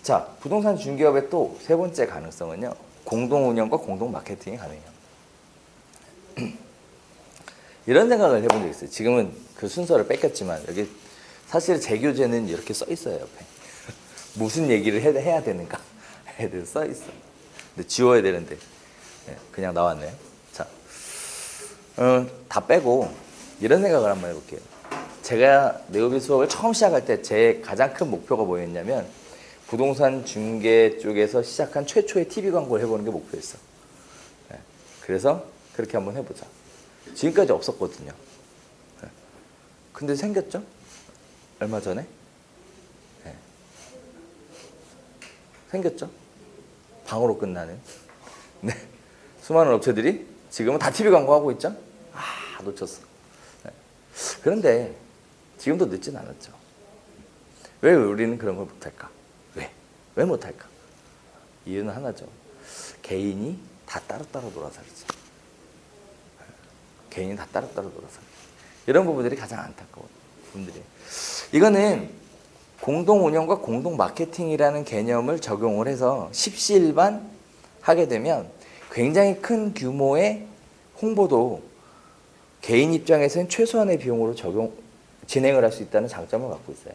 자, 부동산 중개업의 또 세 번째 가능성은요. 공동 운영과 공동 마케팅이 가능해요. 이런 생각을 해본 적 있어요. 지금은 그 순서를 뺏겼지만 여기 사실 재교재는 이렇게 써 있어요. 옆에. 무슨 얘기를 해야 되는가 애들 써 있어. 근데 지워야 되는데 그냥 나왔네요. 자, 다 빼고 이런 생각을 한번 해볼게요. 제가 네오비 수업을 처음 시작할 때 제 가장 큰 목표가 뭐였냐면 부동산 중개 쪽에서 시작한 최초의 TV 광고를 해보는 게 목표였어. 그래서 그렇게 한번 해보자. 지금까지 없었거든요. 근데 생겼죠? 얼마 전에? 생겼죠? 방으로 끝나는. 네. 수많은 업체들이 지금은 다 TV 광고하고 있죠? 아, 놓쳤어. 그런데 지금도 늦진 않았죠. 왜 우리는 그런 걸 못할까? 왜 못할까? 이유는 하나죠. 개인이 다 따로따로 놀아서 그렇지. 개인이 다 따로따로 놀아서 그렇지. 이런 부분들이 가장 안타까운 부분들이에요. 이거는 공동 운영과 공동 마케팅이라는 개념을 적용을 해서 십시일반 하게 되면 굉장히 큰 규모의 홍보도 개인 입장에서는 최소한의 비용으로 진행을 할 수 있다는 장점을 갖고 있어요.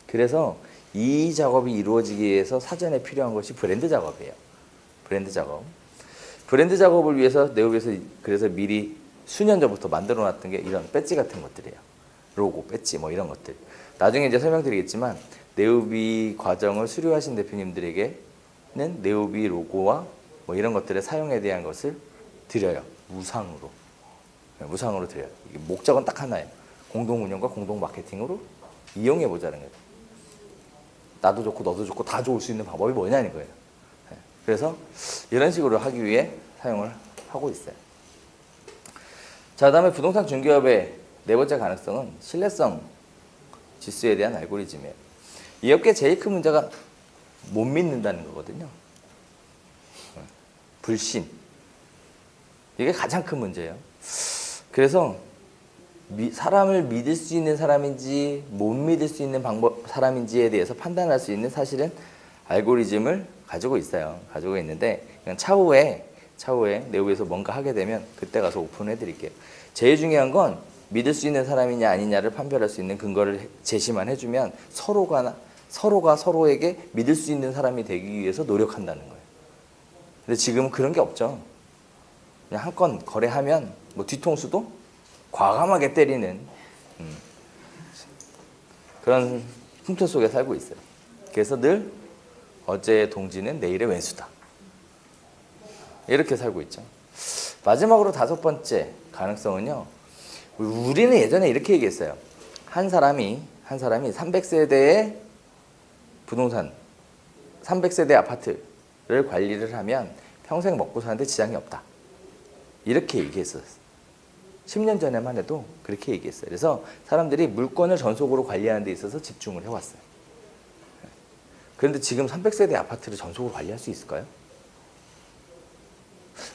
그래서 이 작업이 이루어지기 위해서 사전에 필요한 것이 브랜드 작업이에요. 브랜드 작업. 브랜드 작업을 위해서 네오비에서 그래서 미리 수년 전부터 만들어 놨던 게 이런 배지 같은 것들이에요. 로고, 배지 뭐 이런 것들. 나중에 이제 설명드리겠지만 네오비 과정을 수료하신 대표님들에게는 네오비 로고와 뭐 이런 것들의 사용에 대한 것을 드려요. 무상으로. 무상으로 드려요. 이게 목적은 딱 하나예요. 공동 운영과 공동 마케팅으로 이용해 보자는 거예요. 나도 좋고 너도 좋고 다 좋을 수 있는 방법이 뭐냐는 거예요. 그래서 이런 식으로 하기 위해 사용을 하고 있어요. 자, 다음에 부동산 중개업의 네 번째 가능성은 신뢰성 지수에 대한 알고리즘이에요. 이 업계의 제일 큰 문제가 못 믿는다는 거거든요. 불신. 이게 가장 큰 문제예요. 그래서 사람을 믿을 수 있는 사람인지 못 믿을 수 있는 사람인지에 대해서 판단할 수 있는 사실은 알고리즘을 가지고 있어요. 가지고 있는데 차후에 네오비에서 뭔가 하게 되면 그때 가서 오픈해 드릴게요. 제일 중요한 건 믿을 수 있는 사람이냐 아니냐를 판별할 수 있는 근거를 제시만 해주면 서로가 서로에게 믿을 수 있는 사람이 되기 위해서 노력한다는 거예요. 근데 지금은 그런 게 없죠. 그냥 한 건 거래하면 뭐 뒤통수도 과감하게 때리는 그런 풍토 속에 살고 있어요. 그래서 늘 어제의 동지는 내일의 왼수다. 이렇게 살고 있죠. 마지막으로 다섯 번째 가능성은요. 우리는 예전에 이렇게 얘기했어요. 한 사람이 300세대의 부동산, 300세대 아파트를 관리를 하면 평생 먹고 사는데 지장이 없다. 이렇게 얘기했었어요. 10년 전에만 해도 그렇게 얘기했어요. 그래서 사람들이 물건을 전속으로 관리하는 데 있어서 집중을 해왔어요. 그런데 지금 300세대 아파트를 전속으로 관리할 수 있을까요?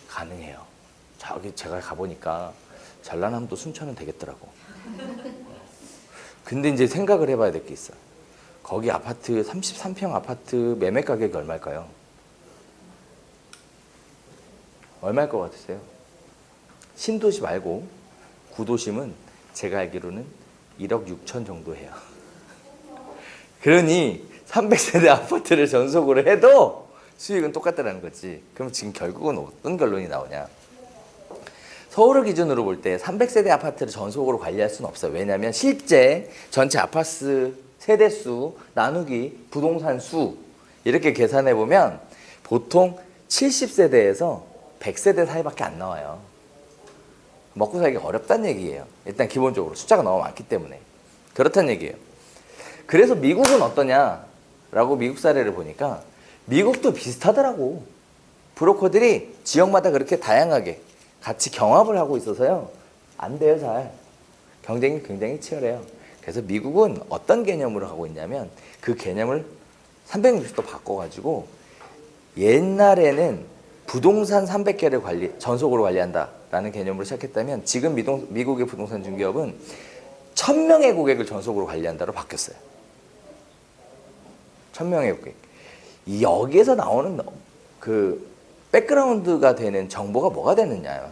가능해요. 저기 제가 가보니까 전라남도 순천은 되겠더라고. 근데 이제 생각을 해봐야 될 게 있어요. 거기 아파트 33평 아파트 매매 가격이 얼마일까요? 얼마일 것 같으세요? 신도시 말고 구도심은 제가 알기로는 1억 6천 정도 해요. 그러니 300세대 아파트를 전속으로 해도 수익은 똑같다는 거지. 그럼 지금 결국은 어떤 결론이 나오냐. 서울을 기준으로 볼 때 300세대 아파트를 전속으로 관리할 수는 없어요. 왜냐하면 실제 전체 아파트 세대수 나누기 부동산 수 이렇게 계산해 보면 보통 70세대에서 100세대 사이밖에 안 나와요. 먹고 살기가 어렵다는 얘기예요. 일단 기본적으로 숫자가 너무 많기 때문에 그렇다는 얘기예요. 그래서 미국은 어떠냐라고 미국 사례를 보니까 미국도 비슷하더라고. 브로커들이 지역마다 그렇게 다양하게 같이 경합을 하고 있어서요. 안 돼요, 잘. 경쟁이 굉장히 치열해요. 그래서 미국은 어떤 개념으로 하고 있냐면 그 개념을 360도 바꿔가지고 옛날에는 부동산 300개를 전속으로 관리한다라는 개념으로 시작했다면 지금 미국의 부동산 중개업은 1000명의 고객을 전속으로 관리한다로 바뀌었어요. 1000명의 고객. 여기에서 나오는 그 백그라운드가 되는 정보가 뭐가 되느냐요.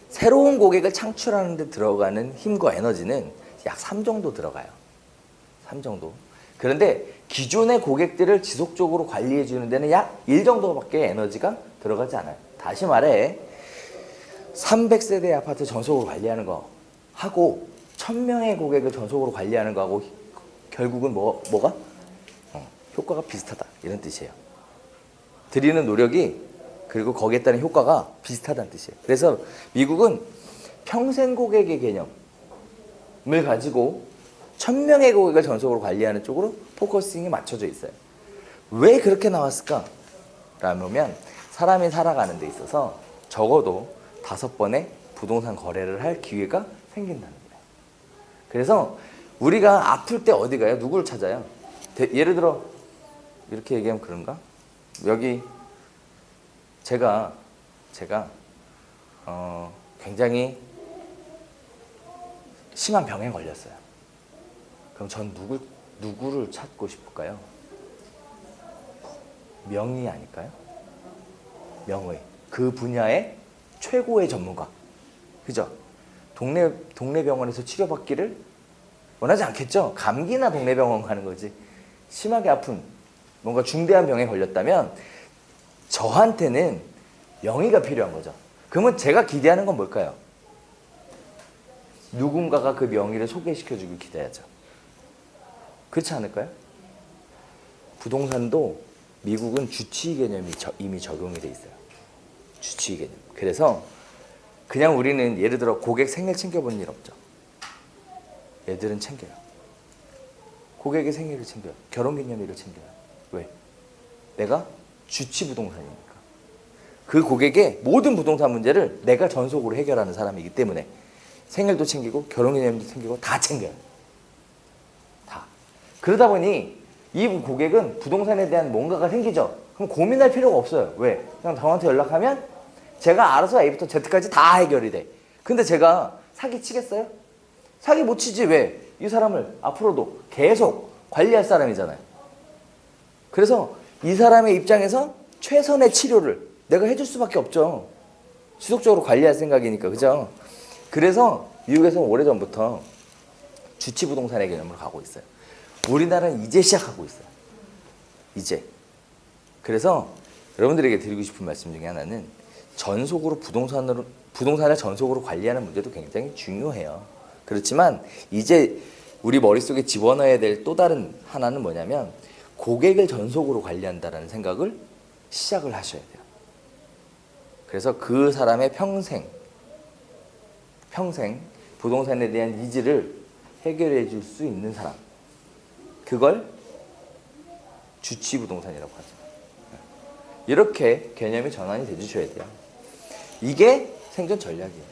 새로운 고객을 창출하는 데 들어가는 힘과 에너지는 약 3 정도 들어가요. 3 정도. 그런데 기존의 고객들을 지속적으로 관리해 주는 데는 약 1 정도밖에 에너지가 들어가지 않아요. 다시 말해 300세대 아파트 전속으로 관리하는 거 하고 1000명의 고객을 전속으로 관리하는 거하고 결국은 뭐가? 효과가 비슷하다 이런 뜻이에요. 드리는 노력이 그리고 거기에 따른 효과가 비슷하다는 뜻이에요. 그래서 미국은 평생 고객의 개념을 가지고 1000명의 고객을 전속으로 관리하는 쪽으로 포커싱이 맞춰져 있어요. 왜 그렇게 나왔을까? 라면 사람이 살아가는 데 있어서 적어도 5번의 부동산 거래를 할 기회가 생긴다는 거예요. 그래서 우리가 아플 때 어디 가요? 누구를 찾아요? 예를 들어 이렇게 얘기하면 그런가? 여기 제가 굉장히 심한 병에 걸렸어요. 그럼 전 누구를 찾고 싶을까요? 명의 아닐까요? 명의. 그 분야의 최고의 전문가. 그죠? 동네 병원에서 치료받기를 원하지 않겠죠? 감기나 동네 병원 가는 거지. 심하게 아픈 뭔가 중대한 병에 걸렸다면 저한테는 명의가 필요한 거죠. 그러면 제가 기대하는 건 뭘까요? 누군가가 그 명의를 소개시켜주길 기대하죠. 그렇지 않을까요? 부동산도 미국은 주치의 개념이 이미 적용이 돼 있어요. 주치의 개념. 그래서 그냥 우리는 예를 들어 고객 생일 챙겨본 일 없죠. 얘들은 챙겨요. 고객의 생일을 챙겨요. 결혼기념일을 챙겨요. 왜? 내가 주치 부동산이니까. 그 고객의 모든 부동산 문제를 내가 전속으로 해결하는 사람이기 때문에 생일도 챙기고 결혼기념일도 챙기고 다 챙겨요. 다. 그러다 보니 이 고객은 부동산에 대한 뭔가가 생기죠. 그럼 고민할 필요가 없어요. 왜? 그냥 저한테 연락하면 제가 알아서 A부터 Z까지 다 해결이 돼. 근데 제가 사기 치겠어요? 사기 못 치지. 왜? 이 사람을 앞으로도 계속 관리할 사람이잖아요. 그래서 이 사람의 입장에서 최선의 치료를 내가 해줄 수밖에 없죠. 지속적으로 관리할 생각이니까. 그죠? 그래서 미국에서는 오래전부터 주치부동산의 개념으로 가고 있어요. 우리나라는 이제 시작하고 있어요. 이제. 그래서 여러분들에게 드리고 싶은 말씀 중에 하나는 부동산을 전속으로 관리하는 문제도 굉장히 중요해요. 그렇지만 이제 우리 머릿속에 집어넣어야 될 또 다른 하나는 뭐냐면 고객을 전속으로 관리한다는 생각을 시작을 하셔야 돼요. 그래서 그 사람의 평생 부동산에 대한 니즈를 해결해 줄 수 있는 사람, 그걸 주치부동산이라고 하죠. 이렇게 개념이 전환이 돼 주셔야 돼요. 이게 생존 전략이에요.